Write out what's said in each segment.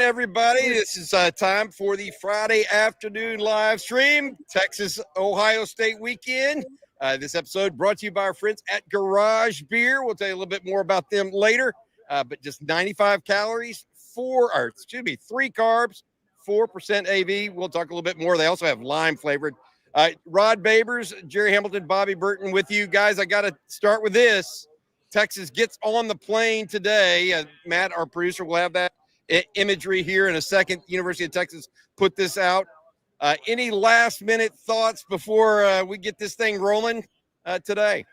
everybody. This is time for the Friday afternoon live stream, Texas-Ohio State weekend. This episode brought to you by our friends at Garage Beer. We'll tell you a little bit more about them later, but just 95 calories, 3 carbs, 4% AV. We'll talk a little bit more. They also have lime flavored. Rod Babers, Jerry Hamilton, Bobby Burton with you. Guys, I got to start with this. Texas gets on the plane today. Matt, our producer, will have that imagery here in a second. University of Texas put this out. Any last minute thoughts before we get this thing rolling today?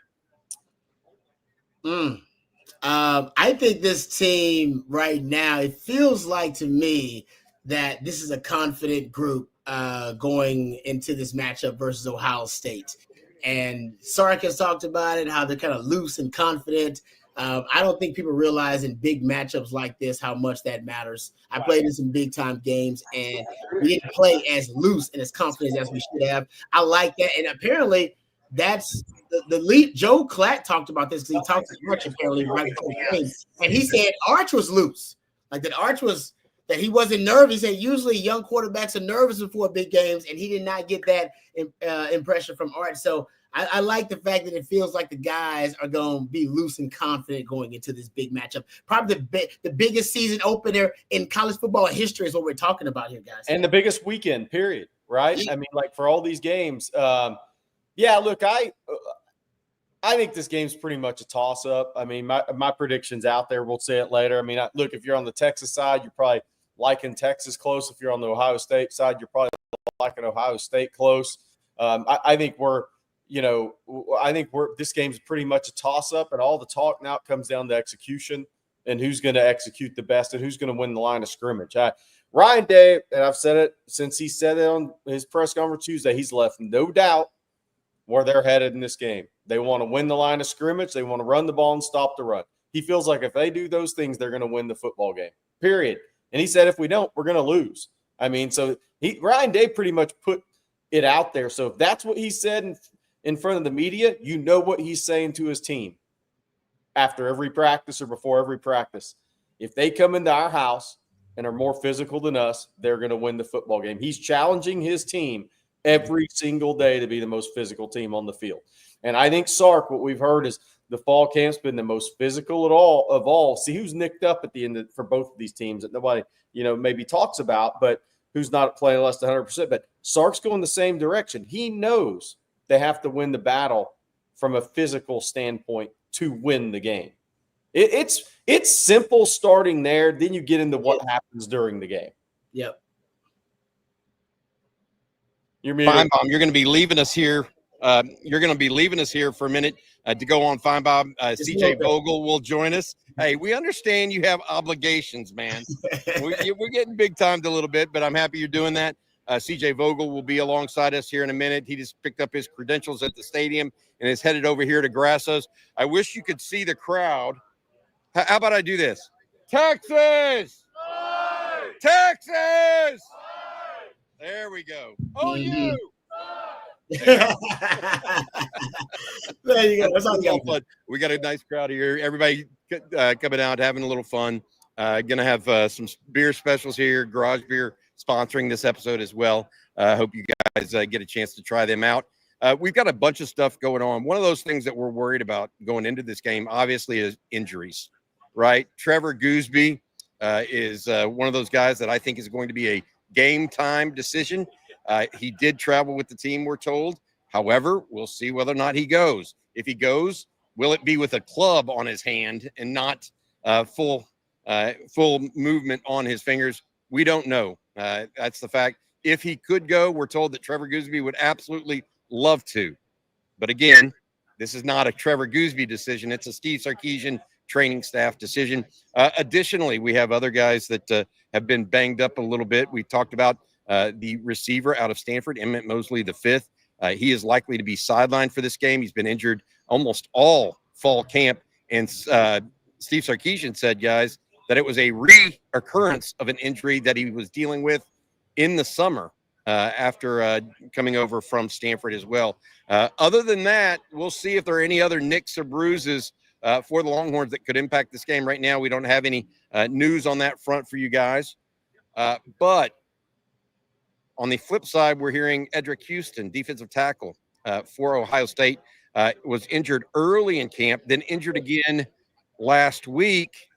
I think this team right now, it feels like to me that this is a confident group going into this matchup versus Ohio State. And Sark has talked about it, how they're kind of loose and confident. I don't think people realize in big matchups like this how much that matters. I played in some big-time games, and we didn't play as loose and as confident as we should have. I like that. And apparently that's the lead. Joe Klatt talked about this because he talked to Arch apparently right before the game. And he said Arch was loose. Like that Arch was – that he wasn't nervous. He said usually young quarterbacks are nervous before big games, and he did not get that impression from Arch. So I like the fact that it feels like the guys are going to be loose and confident going into this big matchup. Probably the biggest season opener in college football history is what we're talking about here, guys. And the biggest weekend, period, right? I mean, like for all these games. Look, I think this game's pretty much a toss-up. I mean, my prediction's out there. We'll say it later. I mean, look, if you're on the Texas side, you're probably liking Texas close. If you're on the Ohio State side, you're probably liking Ohio State close. I think this game's pretty much a toss-up, and all the talk now comes down to execution and who's going to execute the best and who's going to win the line of scrimmage. Ryan Day, and I've said it since he said it on his press conference Tuesday, he's left no doubt where they're headed in this game. They want to win the line of scrimmage. They want to run the ball and stop the run. He feels like if they do those things, they're going to win the football game, period. And he said if we don't, we're going to lose. I mean, so Ryan Day pretty much put it out there. So if that's what he said in front of the media, you know what he's saying to his team after every practice or before every practice. If they come into our house and are more physical than us, they're going to win the football game. He's challenging his team every single day to be the most physical team on the field. And I think Sark, what we've heard is the fall camp's been the most physical of all. See who's nicked up at the end for both of these teams that nobody, maybe talks about, but who's not playing less than 100%. But Sark's going the same direction. He knows they have to win the battle from a physical standpoint to win the game. It's simple starting there. Then you get into what happens during the game. Yep. You're going to be leaving us here. You're going to be leaving us here for a minute to go on Feinbaum. CJ Vogel will join us. Hey, we understand you have obligations, man. We're getting big timed a little bit, but I'm happy you're doing that. CJ Vogel will be alongside us here in a minute. He just picked up his credentials at the stadium and is headed over here to Grasso's. I wish you could see the crowd. How about I do this? Texas! Texas! There we go. Oh, you! There you go. That's all fun. We got a nice crowd here. Everybody coming out, having a little fun. Gonna have some beer specials here. Garage Beer sponsoring this episode as well. Hope you guys get a chance to try them out. We've got a bunch of stuff going on. One of those things that we're worried about going into this game, obviously, is injuries, right? Trevor Gooseby is one of those guys that I think is going to be a game time decision. He did travel with the team, we're told. However, we'll see whether or not he goes. If he goes, will it be with a club on his hand and not full movement on his fingers? We don't know. That's the fact. If he could go, we're told that Trevor Gooseby would absolutely love to. But again, this is not a Trevor Gooseby decision. It's a Steve Sarkisian training staff decision. Additionally, we have other guys that have been banged up a little bit. We talked about the receiver out of Stanford, Emmett Mosley, the fifth. He is likely to be sidelined for this game. He's been injured almost all fall camp. And Steve Sarkisian said, guys, that it was a reoccurrence of an injury that he was dealing with in the summer after coming over from Stanford as well. Other than that, we'll see if there are any other nicks or bruises for the Longhorns that could impact this game. Right now, we don't have any news on that front for you guys. But on the flip side, we're hearing Edric Houston, defensive tackle for Ohio State, was injured early in camp, then injured again last week.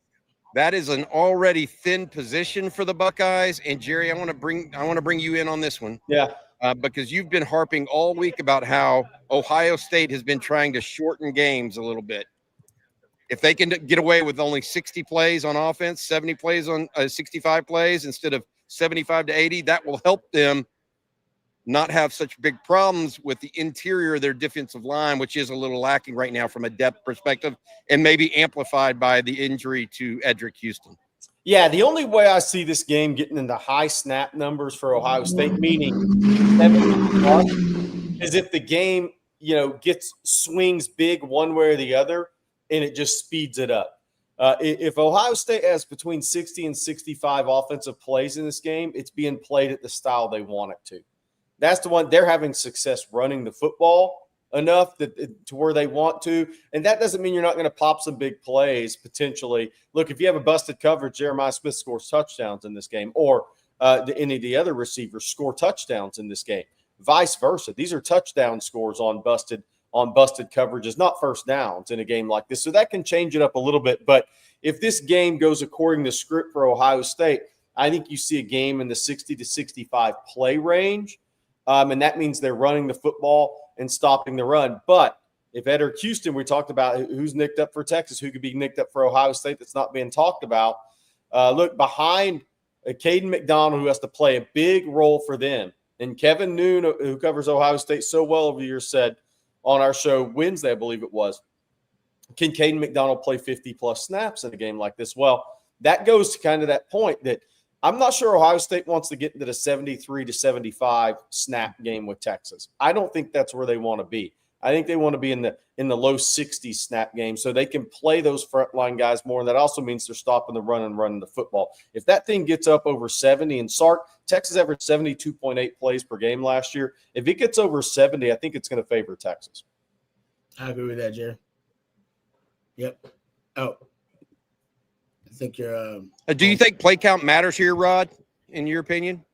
That is an already thin position for the Buckeyes. And Jerry, I want to bring you in on this one. Yeah. Because you've been harping all week about how Ohio State has been trying to shorten games a little bit. If they can get away with only 60 plays on offense, 70 plays on 65 plays instead of 75 to 80, that will help them not have such big problems with the interior of their defensive line, which is a little lacking right now from a depth perspective, and maybe amplified by the injury to Edric Houston. Yeah, the only way I see this game getting into high snap numbers for Ohio State, meaning 70+, is if the game, swings big one way or the other, and it just speeds it up. If Ohio State has between 60 and 65 offensive plays in this game, it's being played at the style they want it to. That's the one. They're having success running the football enough to where they want to. And that doesn't mean you're not going to pop some big plays potentially. Look, if you have a busted coverage, Jeremiah Smith scores touchdowns in this game, or any of the other receivers score touchdowns in this game. Vice versa. These are touchdown scores on busted coverages, not first downs in a game like this. So that can change it up a little bit. But if this game goes according to script for Ohio State, I think you see a game in the 60 to 65 play range. And that means they're running the football and stopping the run. But if Edric Houston, we talked about who's nicked up for Texas, who could be nicked up for Ohio State that's not being talked about. Look, behind Caden McDonald, who has to play a big role for them. And Kevin Noon, who covers Ohio State so well over the years, said on our show Wednesday, I believe it was, can Caden McDonald play 50-plus snaps in a game like this? Well, that goes to kind of that point that I'm not sure Ohio State wants to get into the 73 to 75 snap game with Texas. I don't think that's where they want to be. I think they want to be in the low 60s snap game so they can play those frontline guys more. And that also means they're stopping the run and running the football. If that thing gets up over 70, and Texas averaged 72.8 plays per game last year. If it gets over 70, I think it's going to favor Texas. I agree with that, Jerry. Yep. Oh. I think you're. Do you think play count matters here, Rod, in your opinion?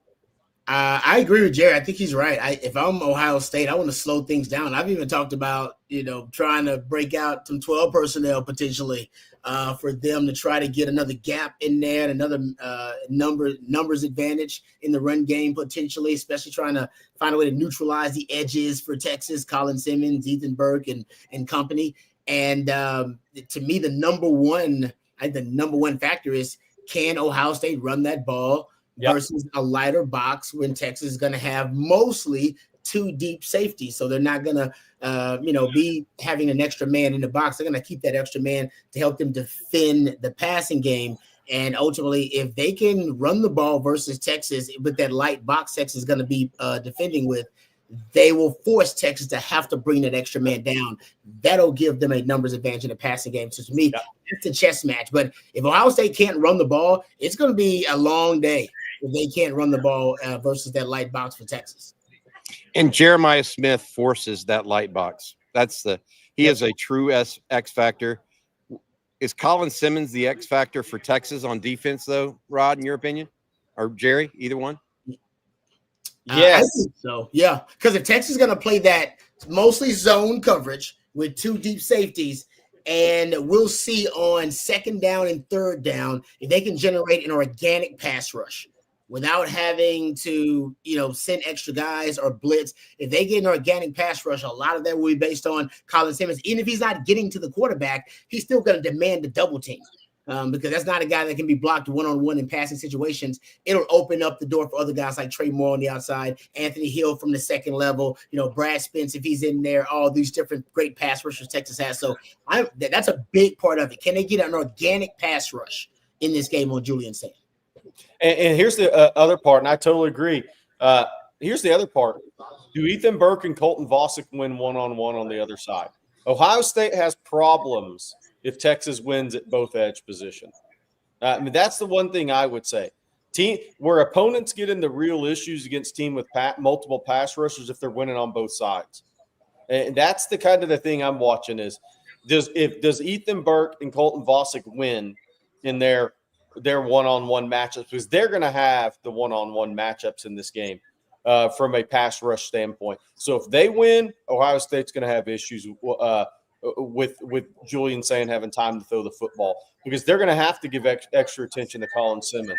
I agree with Jerry. I think he's right. If I'm Ohio State, I want to slow things down. I've even talked about, trying to break out some 12 personnel potentially for them to try to get another gap in there, and another numbers advantage in the run game potentially, especially trying to find a way to neutralize the edges for Texas, Colin Simmons, Ethan Burke, and company. And to me, the number one factor is, can Ohio State run that ball versus a lighter box when Texas is going to have mostly two deep safeties. So they're not going to, be having an extra man in the box. They're going to keep that extra man to help them defend the passing game. And ultimately, if they can run the ball versus Texas with that light box Texas is going to be defending with, they will force Texas to have to bring that extra man down. That'll give them a numbers advantage in the passing game. So to me, it's a chess match. But if Ohio State can't run the ball, it's going to be a long day if they can't run the ball versus that light box for Texas. And Jeremiah Smith forces that light box. He is a true X factor. Is Colin Simmons the X factor for Texas on defense, though, Rod, in your opinion? Or Jerry, either one? Yes. I think so. Yeah. Because if Texas is going to play that mostly zone coverage with two deep safeties, and we'll see on second down and third down if they can generate an organic pass rush without having to, send extra guys or blitz. If they get an organic pass rush, a lot of that will be based on Colin Simmons. Even if he's not getting to the quarterback, he's still going to demand the double team. Because that's not a guy that can be blocked one-on-one in passing situations. It'll open up the door for other guys like Trey Moore on the outside, Anthony Hill from the second level, Brad Spence if he's in there, all these different great pass rushers Texas has. So that's a big part of it. Can they get an organic pass rush in this game on Julian Sand? And here's the other part, and I totally agree. Here's the other part. Do Ethan Burke and Colton Vosick win one-on-one on the other side? Ohio State has problems if Texas wins at both edge position. That's the one thing I would say. Where opponents get into real issues against team with multiple pass rushers if they're winning on both sides. And that's the kind of the thing I'm watching is, does Ethan Burke and Colton Vosick win in their their one-on-one matchups, because they're going to have the one-on-one matchups in this game from a pass rush standpoint. So if they win, Ohio State's going to have issues with Julian Sand having time to throw the football, because they're going to have to give extra attention to Colin Simmons.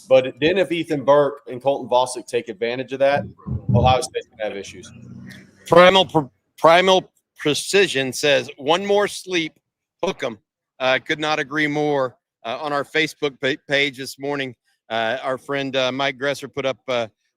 But then if Ethan Burke and Colton Vosick take advantage of that, Ohio State's going to have issues. Primal Precision says, one more sleep, hook 'em. Could not agree more. On our Facebook page this morning, our friend Mike Gresser put up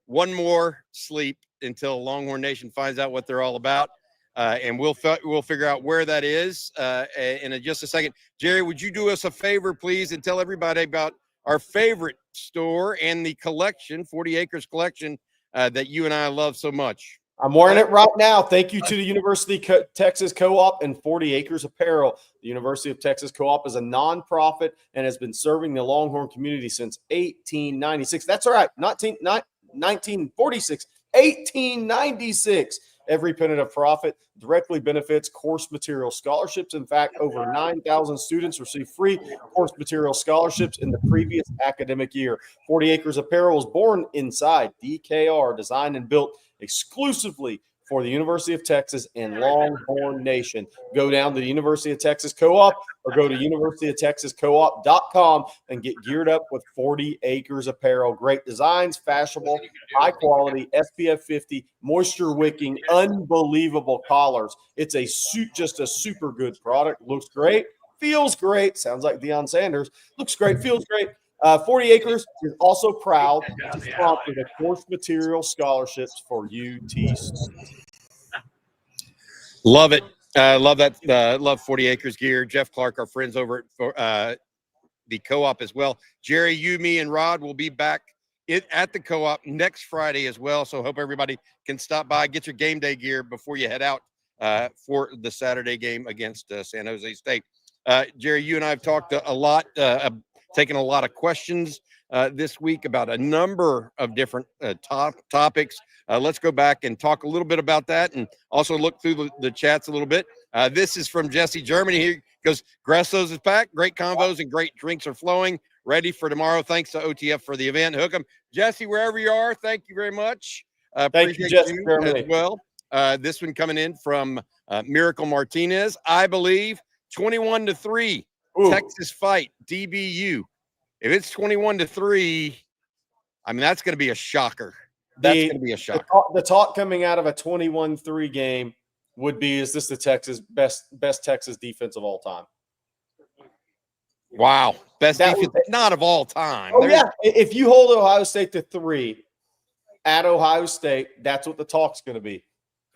one more sleep until Longhorn Nation finds out what they're all about. And we'll figure out where that is in just a second. Jerry, would you do us a favor, please, and tell everybody about our favorite store and the collection, 40 Acres collection, that you and I love so much? I'm wearing it right now. Thank you to the University of Texas Co-op and 40 Acres Apparel. The University of Texas Co-op is a nonprofit and has been serving the Longhorn community since 1896. That's all right. 1946, 1896. Every penny of profit directly benefits course material scholarships. In fact, over 9,000 students received free course material scholarships in the previous academic year. 40 Acres Apparel was born inside DKR, designed and built exclusively for the University of Texas and Longhorn Nation. Go down to the University of Texas Co-op or go to universityoftexascoop.com and get geared up with 40 Acres Apparel. Great designs, fashionable, high quality, SPF 50, moisture wicking, unbelievable collars. It's just a super good product. Looks great, feels great. Sounds like Deion Sanders. Looks great, feels great. 40 Acres is also proud to sponsor the course material scholarships for UT students. Love it. Love that. Love 40 Acres gear. Jeff Clark, our friends over at the Co-op as well. Jerry, you, me, and Rod will be back at the Co-op next Friday as well. So hope everybody can stop by, get your game day gear before you head out for the Saturday game against San Jose State. Jerry, you and I have talked a lot, taken a lot of questions this week about a number of different topics. Let's go back and talk a little bit about that and also look through the chats a little bit. This is from Jesse Germany. He goes, Gresso's is packed. Great combos and great drinks are flowing. Ready for tomorrow. Thanks to OTF for the event. Hook 'em. Jesse, wherever you are, thank you very much. Thank you, Jesse Germany. As well. This one coming in from Miracle Martinez. I believe 21-3. Ooh. Texas fight, DBU. If it's 21-3, I mean, that's going to be a shocker. That's going to be a shocker. The talk coming out of a 21-3 game would be, is this the Texas best Texas defense of all time? Wow. Best defense, not of all time. Oh, yeah. If you hold Ohio State to 3 at Ohio State, that's what the talk's going to be.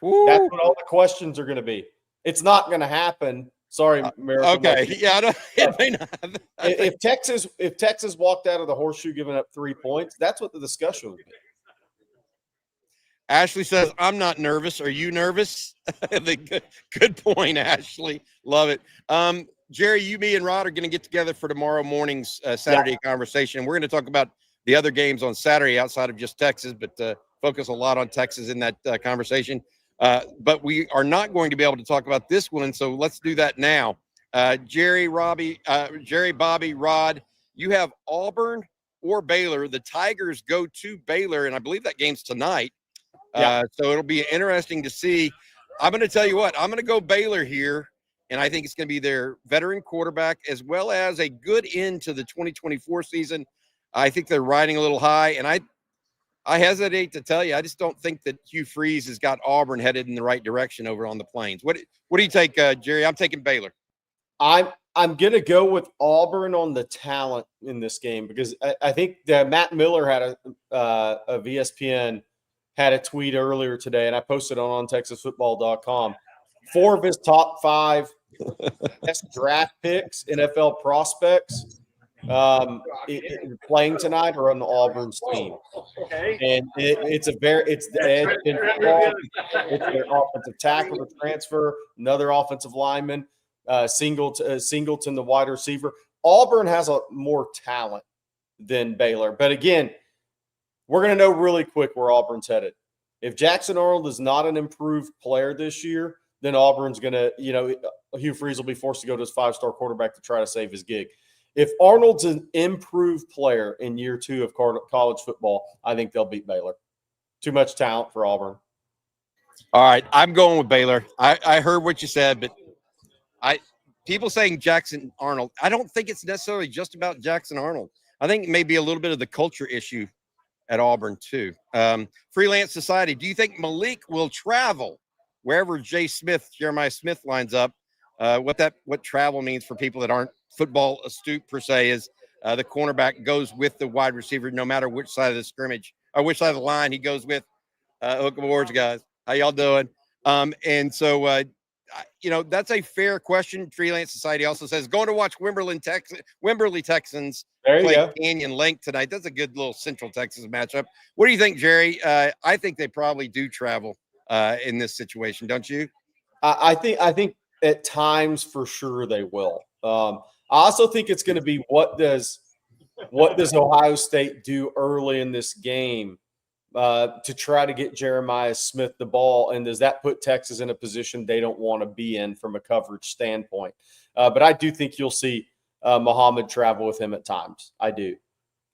Ooh. That's what all the questions are going to be. It's not going to happen. Sorry, Miracle. Okay, yeah, it may not. If Texas walked out of the horseshoe giving up 3 points, that's what the discussion would be. Ashley says, "I'm not nervous. Are you nervous?" Good point, Ashley. Love it. Jerry, you, me, and Rod are going to get together for tomorrow morning's Saturday conversation. We're going to talk about the other games on Saturday outside of just Texas, but focus a lot on Texas in that conversation. But we are not going to be able to talk about this one, so let's do that now. Jerry, Bobby, Rod, you have Auburn or Baylor. The Tigers go to Baylor, and I believe that game's tonight. So it'll be interesting to see. I'm going to tell you what, I'm going to go Baylor here, and I think it's going to be their veteran quarterback as well as a good end to the 2024 season. I think they're riding a little high, and I hesitate to tell you, I just don't think that Hugh Freeze has got Auburn headed in the right direction over on the Plains. What do you take, Jerry? I'm taking Baylor. I'm going to go with Auburn on the talent in this game because I think that Matt Miller had of ESPN had a tweet earlier today, and I posted on TexasFootball.com. 4 of his top 5 best draft picks, NFL prospects, playing tonight are on the Auburn's team. And it's the edge in football. It's their offensive tackle, the transfer, another offensive lineman, Singleton, the wide receiver. Auburn has a more talent than Baylor. But again, we're going to know really quick where Auburn's headed. If Jackson Arnold is not an improved player this year, then Auburn's going to, Hugh Freeze will be forced to go to his 5-star quarterback to try to save his gig. If Arnold's an improved player in year 2 of college football, I think they'll beat Baylor. Too much talent for Auburn. All right, I'm going with Baylor. I heard what you said, but people saying Jackson Arnold, I don't think it's necessarily just about Jackson Arnold. I think it may be a little bit of the culture issue at Auburn too. Freelance Society, do you think Malik will travel wherever Jeremiah Smith lines up? What travel means for people that aren't football astute per se is the cornerback goes with the wide receiver no matter which side of the scrimmage or which side of the line he goes with. Hook 'em Awards, guys. How y'all doing? And so that's a fair question. Freelance Society also says going to watch Wimberley Texans play Canyon Lake tonight. That's a good little Central Texas matchup. What do you think, Jerry? I think they probably do travel in this situation, don't you? I think at times for sure they will. I also think it's going to be what does Ohio State do early in this game to try to get Jeremiah Smith the ball, and does that put Texas in a position they don't want to be in from a coverage standpoint? But I do think you'll see Muhammad travel with him at times. I do.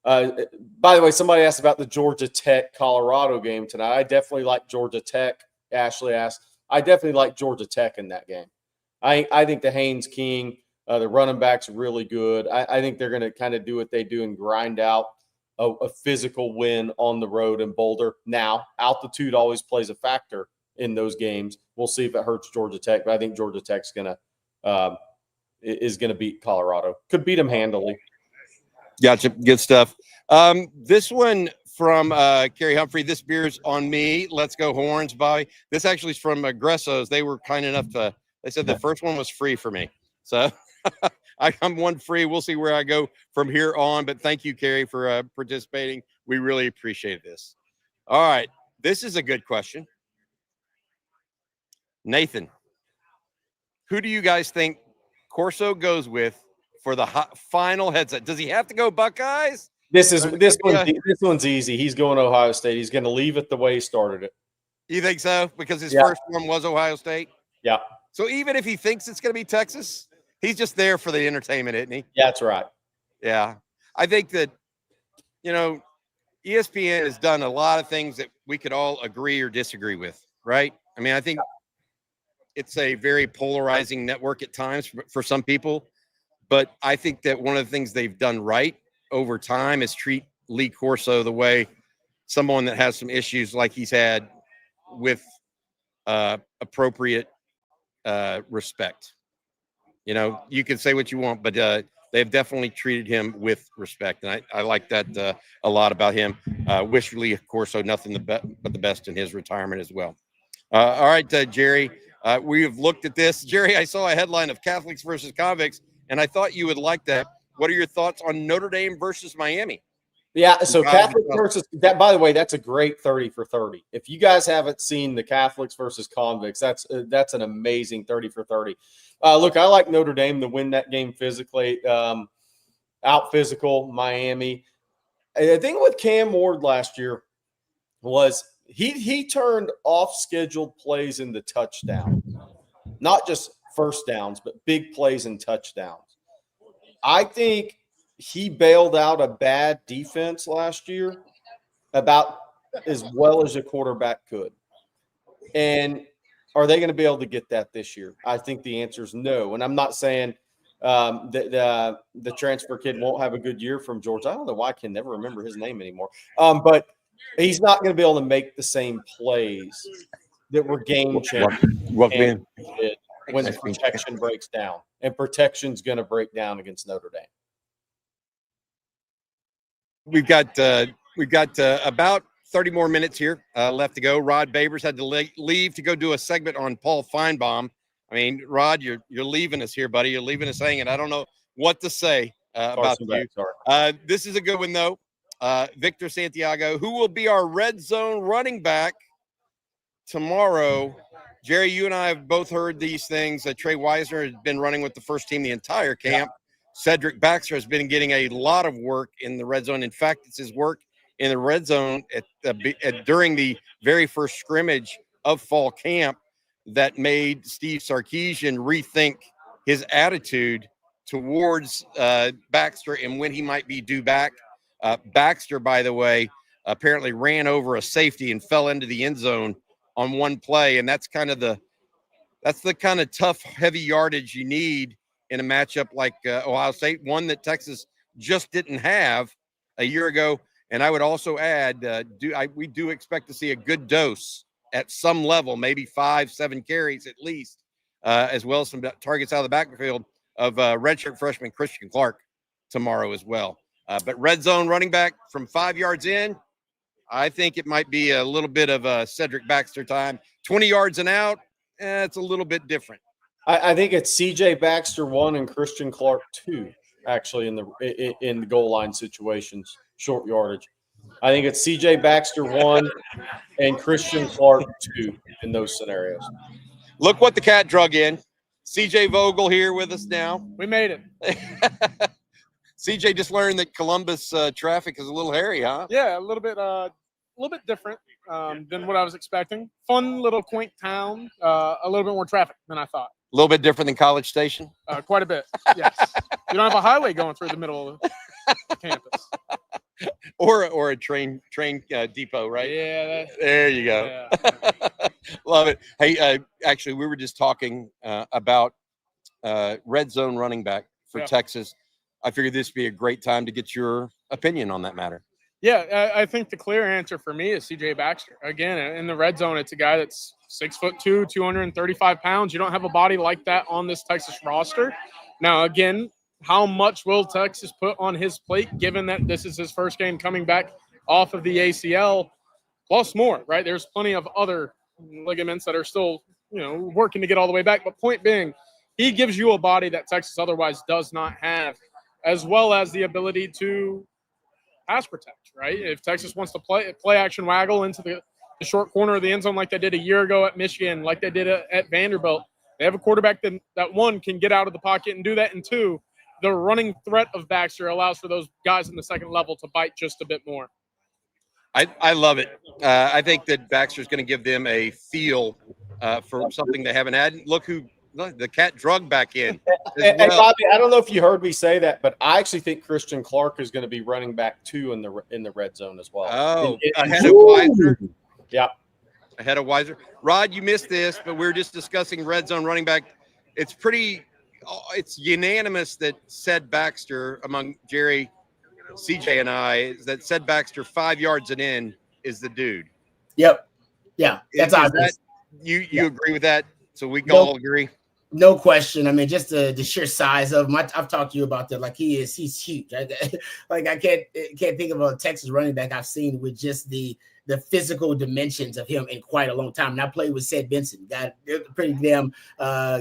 By the way, somebody asked about the Georgia Tech Colorado game tonight. I definitely like Georgia Tech. Ashley asked. I definitely like Georgia Tech in that game. I think the Haynes King, the running back's really good. I think they're going to kind of do what they do and grind out a physical win on the road in Boulder. Now, altitude always plays a factor in those games. We'll see if it hurts Georgia Tech, but I think Georgia Tech's is gonna beat Colorado. Could beat them handily. Gotcha. Good stuff. This one from Kerry Humphrey. This beer's on me. Let's go Horns, Bobby. This actually is from Gressos. They were kind enough to. They said the first one was free for me, so I'm one free. We'll see where I go from here on. But thank you, Kerry, for participating. We really appreciate this. All right, this is a good question, Nathan. Who do you guys think Corso goes with for the final headset? Does he have to go Buckeyes? This one's easy. He's going to Ohio State. He's going to leave it the way he started it. You think so? Because his first one was Ohio State? Yeah. So even if he thinks it's going to be Texas, he's just there for the entertainment, isn't he? Yeah, that's right. Yeah. I think that, ESPN has done a lot of things that we could all agree or disagree with, right? I mean, I think it's a very polarizing network at times for some people, but I think that one of the things they've done right over time is treat Lee Corso the way someone that has some issues like he's had with appropriate respect. You can say what you want, but they've definitely treated him with respect, and I like that a lot about him. Wish Lee Corso nothing but the best in his retirement as well. All right, Jerry, we have looked at this. Jerry, I saw a headline of Catholics versus convicts, and I thought you would like that. What are your thoughts on Notre Dame versus Miami? Yeah, so Catholics versus that. By the way, that's a great 30 for 30. If you guys haven't seen the Catholics versus convicts, that's an amazing 30 for 30. Look, I like Notre Dame to win that game physically, out physical Miami. The thing with Cam Ward last year was he turned off scheduled plays into touchdowns, not just first downs, but big plays and touchdowns. I think he bailed out a bad defense last year about as well as a quarterback could. And are they going to be able to get that this year? I think the answer is no. And I'm not saying that the transfer kid won't have a good year from Georgia. I don't know why I can never remember his name anymore. But he's not going to be able to make the same plays that were game changing when protection breaks down. And protection's going to break down against Notre Dame. We've got about 30 more minutes here left to go. Rod Babers had to leave to go do a segment on Paul Feinbaum. I mean, Rod, you're leaving us here, buddy. You're leaving us hanging. I don't know what to say about you. This is a good one, though. Victor Santiago, who will be our red zone running back tomorrow. Jerry, you and I have both heard these things. Trey Wisner has been running with the first team the entire camp. Yeah. Cedric Baxter has been getting a lot of work in the red zone. In fact, it's his work in the red zone during the very first scrimmage of fall camp that made Steve Sarkisian rethink his attitude towards Baxter and when he might be due back. Baxter, by the way, apparently ran over a safety and fell into the end zone on one play, and that's the kind of tough, heavy yardage you need in a matchup like Ohio State, one that Texas just didn't have a year ago. And I would also add, we do expect to see a good dose at some level, maybe 5-7 carries at least, as well as some targets out of the backfield of redshirt freshman Christian Clark tomorrow as well. But red zone running back from 5 yards in, I think it might be a little bit of a Cedric Baxter time. 20 yards and out, it's a little bit different. I think it's C.J. Baxter 1 and Christian Clark 2, actually, in the goal line situations, short yardage. I think it's C.J. Baxter 1 and Christian Clark 2 in those scenarios. Look what the cat drug in. C.J. Vogel here with us now. We made it. CJ just learned that Columbus traffic is a little hairy, huh? Yeah, a little bit different than what I was expecting. Fun little quaint town. A little bit more traffic than I thought. A little bit different than College Station? Quite a bit, yes. You don't have a highway going through the middle of the campus. Or a train depot, right? Yeah. There you go. Yeah. Love it. Hey, actually, we were just talking about red zone running back for Texas. I figured this would be a great time to get your opinion on that matter. Yeah, I think the clear answer for me is C.J. Baxter. Again, in the red zone, it's a guy that's 6'2", 235 pounds. You don't have a body like that on this Texas roster. Now, again, how much will Texas put on his plate, given that this is his first game coming back off of the ACL, plus more, right? There's plenty of other ligaments that are still, working to get all the way back. But point being, he gives you a body that Texas otherwise does not have, as well as the ability to pass protect, right? If Texas wants to play action waggle into the short corner of the end zone like they did a year ago at Michigan, like they did at Vanderbilt, they have a quarterback that one, can get out of the pocket and do that, and two, the running threat of Baxter allows for those guys in the second level to bite just a bit more. I love it. I think that Baxter's going to give them a feel for something they haven't had. Look the cat drug back in. And Bobby, I don't know if you heard me say that, but I actually think Christian Clark is going to be running back 2 in the red zone as well. Oh, ahead of Weiser. Yeah. Ahead of Weiser. Rod, you missed this, but we were just discussing red zone running back. It's unanimous that said Baxter, among Jerry, CJ, and I, is that said Baxter 5 yards and in is the dude. Yep. Yeah. That's obvious. You agree with that? So we can all agree? No question. I mean, just the sheer size of him. I've talked to you about that. Like he's huge. Like I can't think of a Texas running back I've seen with just the physical dimensions of him in quite a long time. And I played with Seth Benson, got a pretty damn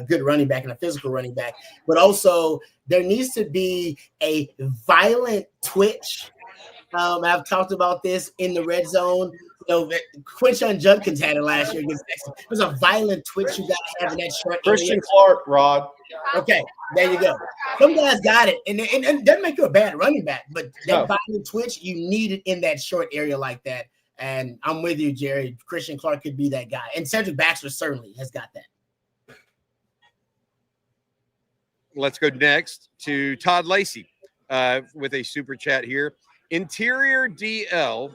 good running back and a physical running back. But also there needs to be a violent twitch. I've talked about this in the red zone. Quinshon Judkins had it last year against Texas. There's a violent twitch you got to have in that short area. Christian Clark, Rod. Okay, there you go. Some guys got it, and it doesn't make you a bad running back, but that violent twitch, you need it in that short area like that. And I'm with you, Jerry. Christian Clark could be that guy. And Cedric Baxter certainly has got that. Let's go next to Todd Lacey with a super chat here. Interior DL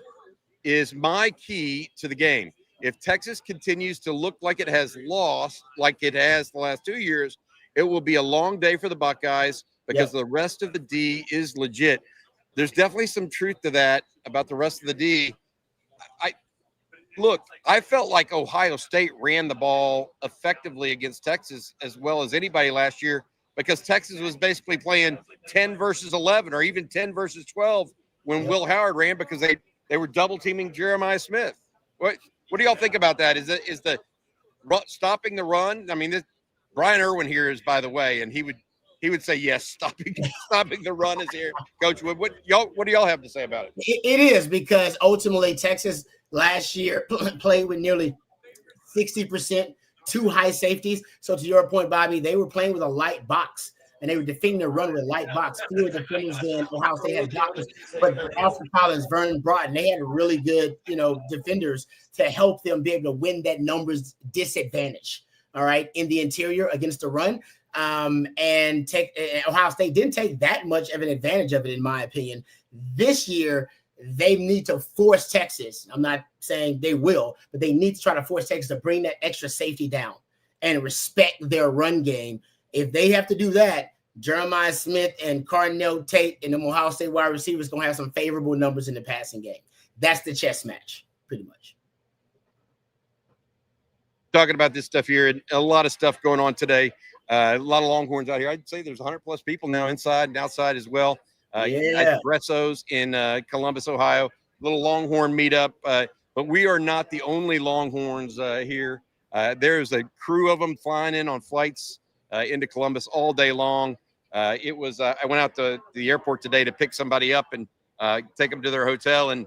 is my key to the game. If Texas continues to look like it has lost, like it has the last 2 years, it will be a long day for the Buckeyes because the rest of the D is legit. There's definitely some truth to that about the rest of the D. I felt like Ohio State ran the ball effectively against Texas as well as anybody last year because Texas was basically playing 10 versus 11 or even 10 versus 12 when Will Howard ran because they were double teaming Jeremiah Smith. What do y'all think about that? Is the stopping the run? I mean, Brian Irwin here is, by the way, and he would say yes. Stopping the run is here, Coach Wood. What do y'all have to say about it? It is because ultimately Texas last year played with nearly 60% 2 high safeties. So to your point, Bobby, they were playing with a light box. And they were defending the run with a light box. Fewer defenders than Ohio State had blockers. But Austin Collins, Vernon Broughton, they had really good, defenders to help them be able to win that numbers disadvantage. All right, in the interior against the run. and Ohio State didn't take that much of an advantage of it, in my opinion. This year, they need to force Texas. I'm not saying they will, but they need to try to force Texas to bring that extra safety down and respect their run game. If they have to do that, Jeremiah Smith and Cardinal Tate and the Ohio State wide receivers going to have some favorable numbers in the passing game. That's the chess match, pretty much. Talking about this stuff here, and a lot of stuff going on today. A lot of Longhorns out here. I'd say there's 100 plus people now inside and outside as well. At Bresso's in Columbus, Ohio. Little Longhorn meetup. But we are not the only Longhorns here. There's a crew of them flying in on flights into Columbus all day long. I went out to the airport today to pick somebody up and take them to their hotel, and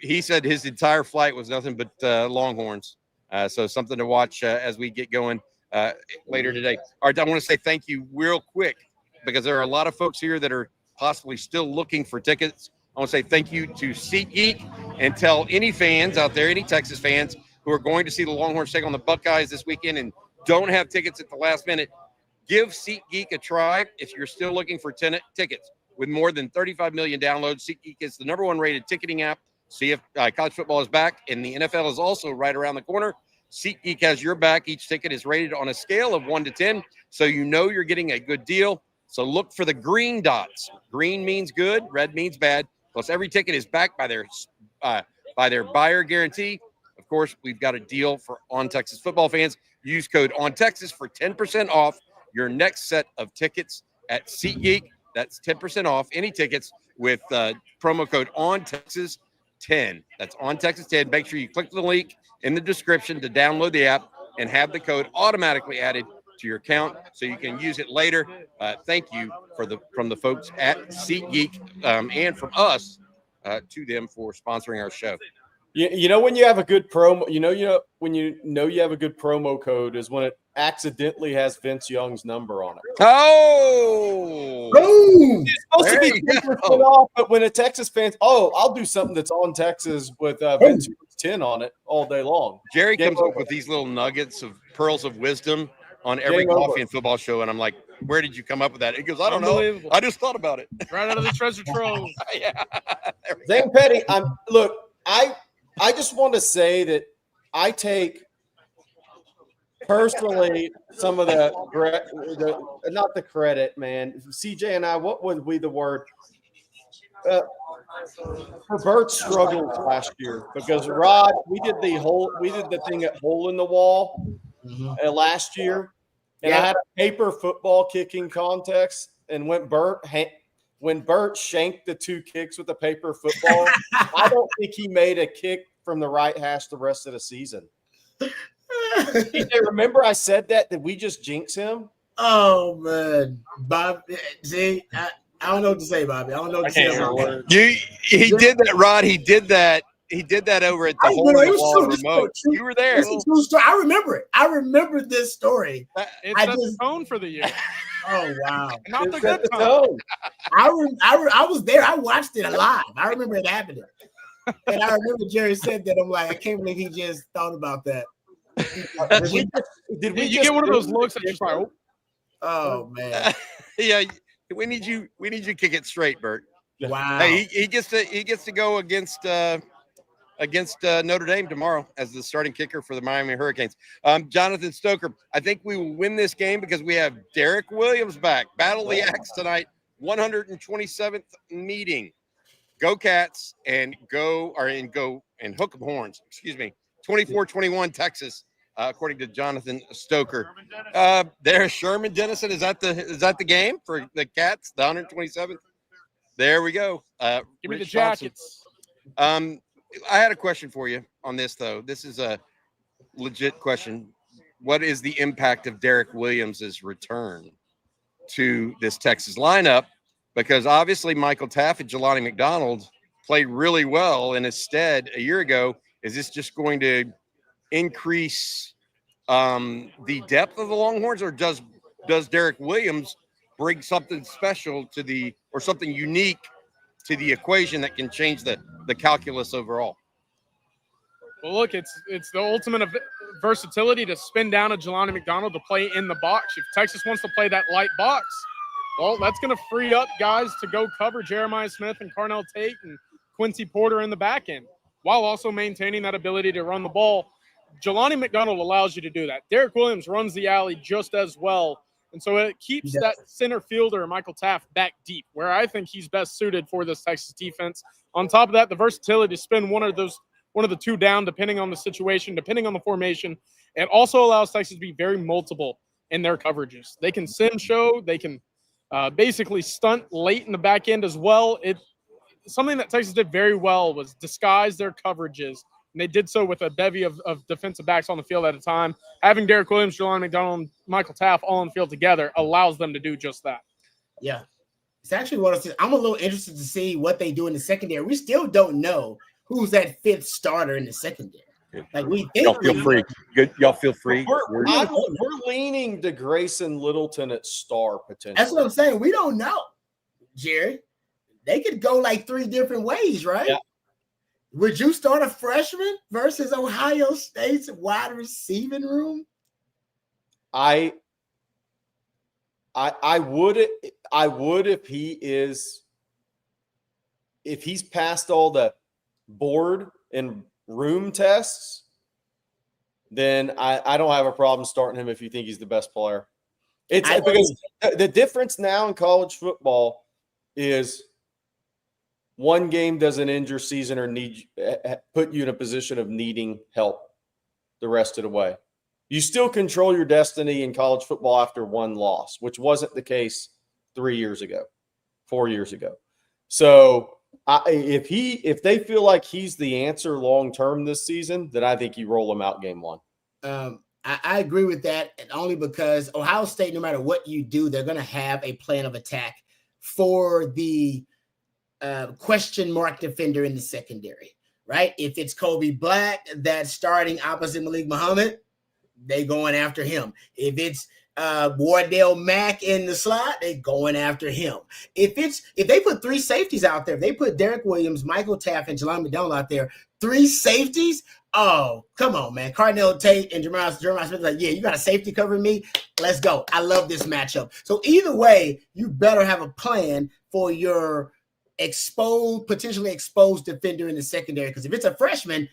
he said his entire flight was nothing but Longhorns. So something to watch as we get going later today. All right, I want to say thank you real quick because there are a lot of folks here that are possibly still looking for tickets. I want to say thank you to SeatGeek and tell any fans out there, any Texas fans who are going to see the Longhorns take on the Buckeyes this weekend and don't have tickets at the last minute, give SeatGeek a try if you're still looking for tickets. With more than 35 million downloads, SeatGeek is the #1 rated ticketing app. See if college football is back, and the NFL is also right around the corner. SeatGeek has your back. Each ticket is rated on a scale of 1 to 10, so you know you're getting a good deal. So look for the green dots. Green means good, red means bad. Plus, every ticket is backed by their buyer guarantee. Of course, we've got a deal for On Texas football fans. Use code ONTexas for 10% off your next set of tickets at SeatGeek. That's 10% off any tickets with promo code ONTexas10. That's ONTexas10. Make sure you click the link in the description to download the app and have the code automatically added to your account so you can use it later. Thank you from the folks at SeatGeek and from us to them for sponsoring our show. You know when you have a good promo, when you have a good promo code is when it accidentally has Vince Young's number on it. Boom! It's supposed to be 10% off, but when a Texas fan, I'll do something that's on Texas with Vince Young's 10 on it all day long. Jerry comes up with these little nuggets of pearls of wisdom on every coffee and football show, and I'm like, where did you come up with that? He goes, I don't know. I just thought about it. Right out of the treasure trove. Yeah. Zane Petty, I just want to say that I take personally some of the not the credit, man. CJ and I, what would be the word? For Bert's struggles last year because Rod, we did the thing at hole in the wall last year, and I had a paper football kicking contest, and when Bert shanked the 2 kicks with the paper football, I don't think he made a kick from the right hash the rest of the season. Remember I said that we just jinx him? Oh, man. Bob, see, I don't know what to say, Bobby. I don't know what to say about that. He did that, Rod. He did that over at the Hole in the Wall remote. You were there. It's a true story. I remember it. I remember this story. It's the tone for the year. Oh, wow. Not the good tone. I was there. I watched it live. I remember it happening. And I remember Jerry said that. I'm like, I can't believe he just thought about that. Did we get one of those looks that just like, oh man. Yeah, we need you to kick it straight, Bert. Wow. Hey, he gets to go against Notre Dame tomorrow as the starting kicker for the Miami Hurricanes. Jonathan Stoker, I think we will win this game because we have Derek Williams back. Battle the Axe tonight, 127th meeting. Go Cats and go and hook 'em horns. Excuse me. 24-21 Texas, according to Jonathan Stoker. There's Sherman Dennison. Is that the game for the Cats? The 127th. There we go. give me the Rich jackets. Thompson. I had a question for you on this though. This is a legit question. What is the impact of Derek Williams' return to this Texas lineup? Because obviously Michael Taff and Jelani McDonald played really well in his stead a year ago. Is this just going to increase the depth of the Longhorns, or does Derek Williams bring something special or something unique to the equation that can change the calculus overall? Well, look, it's the ultimate versatility to spin down a Jelani McDonald to play in the box. If Texas wants to play that light box, well, that's going to free up guys to go cover Jeremiah Smith and Carnell Tate and Quincy Porter in the back end, while also maintaining that ability to run the ball. Jelani McDonald allows you to do that. Derek Williams runs the alley just as well. And so it keeps that center fielder, Michael Taft, back deep, where I think he's best suited for this Texas defense. On top of that, the versatility to spin one of the two down, depending on the situation, depending on the formation. It also allows Texas to be very multiple in their coverages. They can sim show. They can basically stunt late in the back end as well. Something that Texas did very well was disguise their coverages. And they did so with a bevy of defensive backs on the field at a time. Having Derek Williams, Jelani McDonald, and Michael Taft all on the field together allows them to do just that. Yeah. It's actually one of those. I'm a little interested to see what they do in the secondary. We still don't know who's that fifth starter in the secondary. Like we think y'all feel free. Good. Y'all feel free. We're leaning to Grayson Littleton at star potential. That's what I'm saying. We don't know, Jerry. They could go like three different ways, right? Yeah. Would you start a freshman versus Ohio State's wide receiving room? I would if he's passed all the board and room tests, then I don't have a problem starting him if you think he's the best player. It's because the difference now in college football is one game doesn't end your season or put you in a position of needing help the rest of the way. You still control your destiny in college football after one loss, which wasn't the case 4 years ago. So if they feel like he's the answer long term this season, then I think you roll him out game one. I agree with that, and only because Ohio State, no matter what you do, they're going to have a plan of attack for the question mark defender in the secondary, right? If it's Kobe Black that's starting opposite Malik Muhammad, they going after him. If it's Wardell Mack in the slot, they going after him. If they put three safeties out there, if they put Derek Williams, Michael Taft, and Jelani McDonald out there, three safeties. Oh, come on, man. Carnell Tate and Jeremiah Smith like, yeah, you got a safety covering me. Let's go. I love this matchup. So either way, you better have a plan for your potentially exposed defender in the secondary. Because if it's a freshman,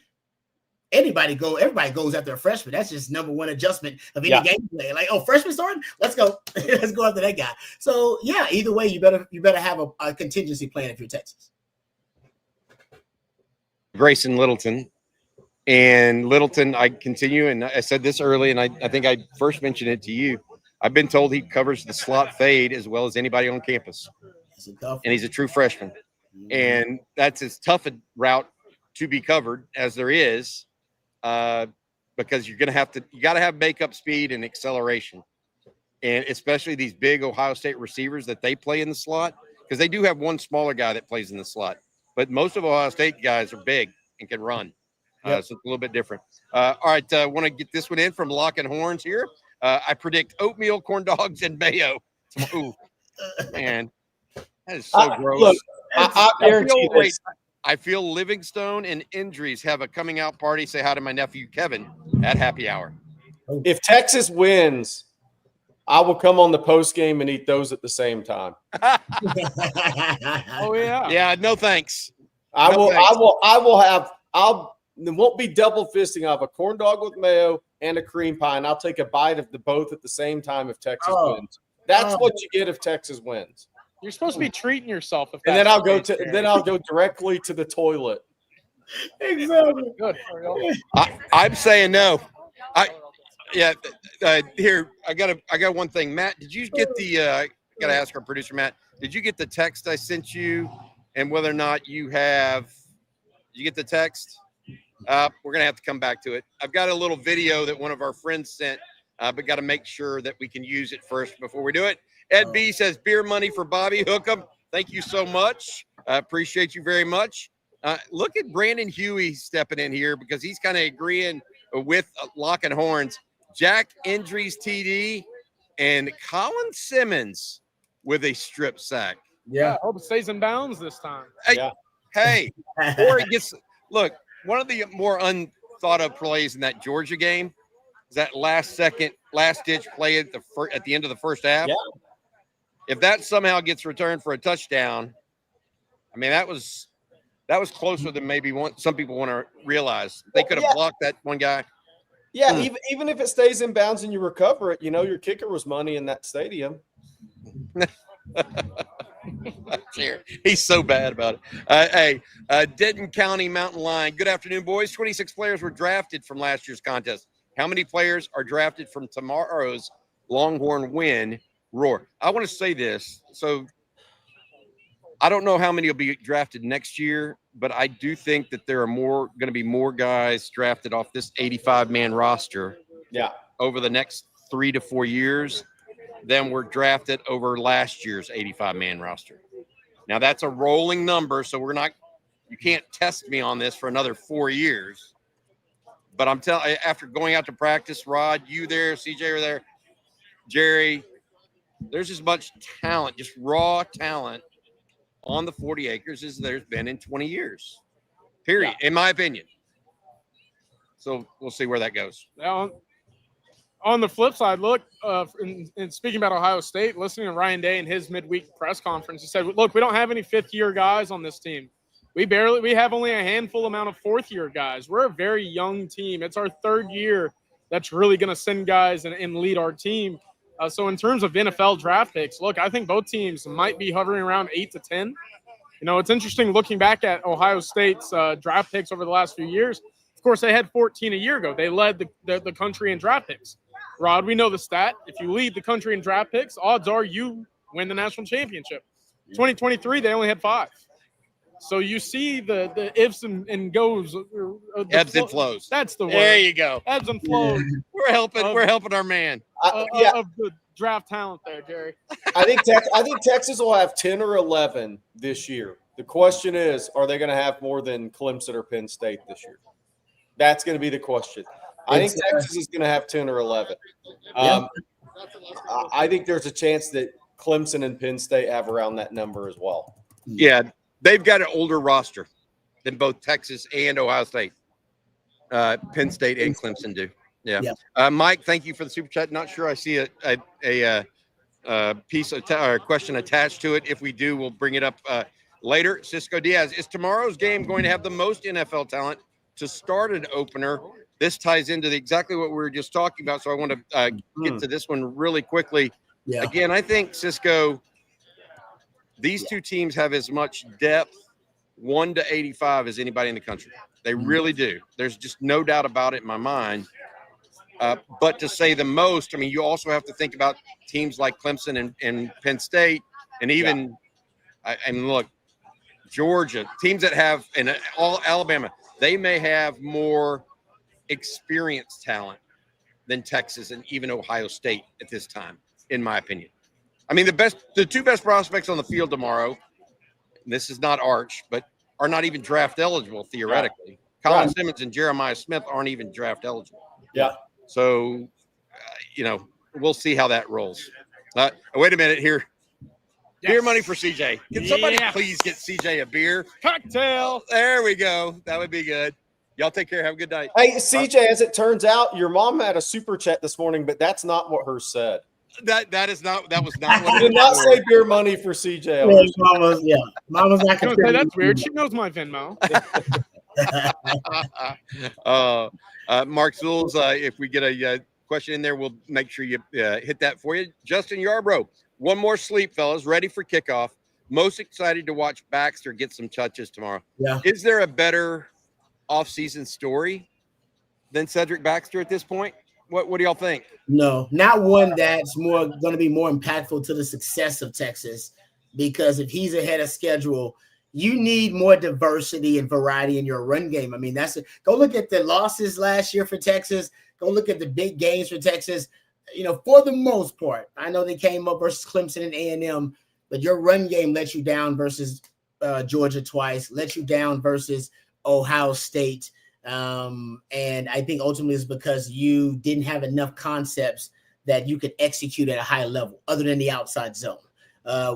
everybody goes after a freshman. That's just number one adjustment of any game play. Like, oh, freshman starting? Let's go. Let's go after that guy. So yeah, either way, you better have a contingency plan if you're Texas. Grayson Littleton. And Littleton, I continue, and I said this early, and I think I first mentioned it to you. I've been told he covers the slot fade as well as anybody on campus. And he's a true freshman. And that's as tough a route to be covered as there is, because you got to have makeup speed and acceleration. And especially these big Ohio State receivers that they play in the slot, because they do have one smaller guy that plays in the slot. But most of Ohio State guys are big and can run. So it's a little bit different. All right, I want to get this one in from Longhorns here. I predict oatmeal, corn dogs, and mayo. Ooh, man, that is so gross. Look, I guarantee this. I feel Livingstone and Injuries have a coming out party. Say hi to my nephew Kevin at happy hour. If Texas wins, I will come on the post game and eat those at the same time. Oh yeah. Yeah, no thanks. It won't be double fisting. I'll have a corn dog with mayo and a cream pie, and I'll take a bite of both at the same time if Texas wins. That's what you get if Texas wins. You're supposed to be treating yourself. And then I'll go directly to the toilet. Exactly. Good. I'm saying no. Here I got one thing. Matt, did you get the? I got to ask our producer Matt. Did you get the text I sent you, and whether or not you have? Did you get the text? We're going to have to come back to it. I've got a little video that one of our friends sent, but got to make sure that we can use it first before we do it. Ed B says, beer money for Bobby Hookham. Thank you so much. I appreciate you very much. Look at Brandon Huey stepping in here because he's kind of agreeing with Longhorns. Jack Injuries TD and Colin Simmons with a strip sack. Yeah, I hope it stays in bounds this time. Hey, or it gets – look, one of the more unthought of plays in that Georgia game is that last ditch play at the end of the first half. Yeah. If that somehow gets returned for a touchdown, I mean, that was closer than maybe some people want to realize. They could have blocked that one guy. Yeah, even if it stays in bounds and you recover it, your kicker was money in that stadium. He's so bad about it. Denton County Mountain Lion. Good afternoon, boys. 26 players were drafted from last year's contest. How many players are drafted from tomorrow's Longhorn win? Roar. I want to say this. So I don't know how many will be drafted next year, but I do think that there are going to be more guys drafted off this 85-man roster over the next 3 to 4 years than were drafted over last year's 85-man roster. Now, that's a rolling number, so you can't test me on this for another 4 years. But I'm telling you, after going out to practice, Rod, you there, CJ were there, Jerry, there's as much talent, just raw talent on the 40 acres as there's been in 20 years, period, in my opinion. So we'll see where that goes. Now, on the flip side, look, and speaking about Ohio State, listening to Ryan Day in his midweek press conference, he said, look, we don't have any fifth-year guys on this team. We have only a handful amount of fourth-year guys. We're a very young team. It's our third year that's really going to send guys and lead our team. So in terms of NFL draft picks, look, I think both teams might be hovering around 8 to 10. It's interesting looking back at Ohio State's draft picks over the last few years. Of course, they had 14 a year ago. They led the country in draft picks. Rod, we know the stat. If you lead the country in draft picks, odds are you win the national championship. 2023, they only had 5. So you see the ifs and goes. Ebbs and flows. That's the word. There you go. Ebbs and flows. We're helping our man. Of the draft talent there, Jerry. I think Texas will have 10 or 11 this year. The question is, are they going to have more than Clemson or Penn State this year? That's going to be the question. I think Texas is going to have 10 or 11. I think there's a chance that Clemson and Penn State have around that number as well. Yeah, they've got an older roster than both Texas and Ohio State. Penn State and Clemson do. Yeah. Mike, thank you for the super chat. Not sure I see a piece of or question attached to it. If we do, we'll bring it up later. Cisco Diaz, is tomorrow's game going to have the most NFL talent to start an opener? This ties into exactly what we were just talking about. So I want to get to this one really quickly. Yeah. Again, I think, Cisco, these two teams have as much depth, 1 to 85, as anybody in the country. They really do. There's just no doubt about it in my mind. But to say the most, I mean, you also have to think about teams like Clemson and Penn State, and even, and look, Georgia, teams that have, and all Alabama, they may have more experienced talent than Texas and even Ohio State at this time, in my opinion. I mean, the two best prospects on the field tomorrow, this is not Arch, but are not even draft eligible theoretically. Colin Simmons and Jeremiah Smith aren't even draft eligible. Yeah. So, we'll see how that rolls. Wait a minute here. Yes. Beer money for CJ. Can somebody please get CJ a beer? Cocktail. There we go. That would be good. Y'all take care. Have a good night. Hey, CJ, as it turns out, your mom had a super chat this morning, but that's not what hers said. That was not what I did not say beer money for CJ. Mama's not going to say that's weird. She knows my Venmo. Mark Zules, if we get a question in there, we'll make sure you hit that for you. Justin Yarbrough, one more sleep, fellas. Ready for kickoff. Most excited to watch Baxter get some touches tomorrow. Yeah. Is there a better offseason story than Cedric Baxter at this point? What do y'all think? No, not one that's going to be more impactful to the success of Texas, because if he's ahead of schedule, you need more diversity and variety in your run game. I mean, go look at the losses last year for Texas. Go look at the big games for Texas. For the most part, I know they came up versus Clemson and A&M, but your run game let you down versus Georgia twice, let you down versus Ohio State. And I think ultimately it's because you didn't have enough concepts that you could execute at a high level other than the outside zone.